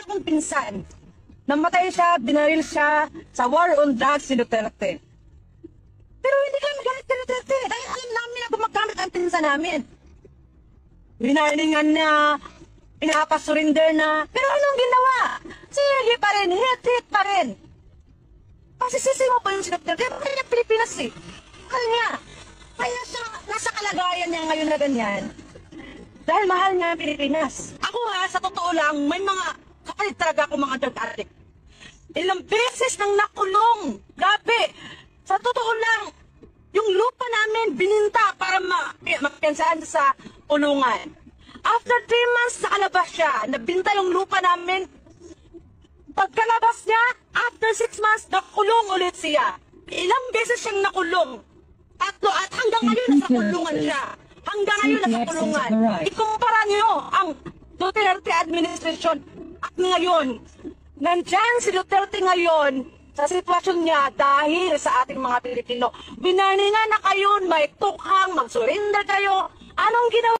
akong pinsan. Namatay siya, binaril siya sa war on drugs si Duterte. Pero hindi kami magalit kay Duterte dahil alam namin na gumagamit ang pinsan namin. Binalingan na, pinapasurinder na, pero anong ginawa? Sige pa rin, hit pa rin. Pasisisi mo pa yung si Duterte, kaya Pilipinas eh. Kaya siya, nasa kalagayan niya ngayon na ganyan. Dahil mahal niya ang Pilipinas. Ako ha, sa totoo lang, may mga kapalit talaga ako mga drug addict. Ilang beses nang nakulong. Grabe. Sa totoo lang, yung lupa namin bininta para mapiyansaan sa ulungan. After 3 months, nakalabas siya. Nabinta yung lupa namin. Pagkalabas niya, after 6 months, nakulong ulit siya. Ilang beses siyang nakulong. Tatlo, at hanggang ngayon nasa kulungan siya. Hanggang ngayon nasa kulungan. Ikumpara niyo ang Duterte administration at ngayon. Nandyan si Duterte ngayon sa sitwasyon niya dahil sa ating mga Pilipino. Binaningan na kayo, may tukhang, mag-surrender kayo. Anong ginawa?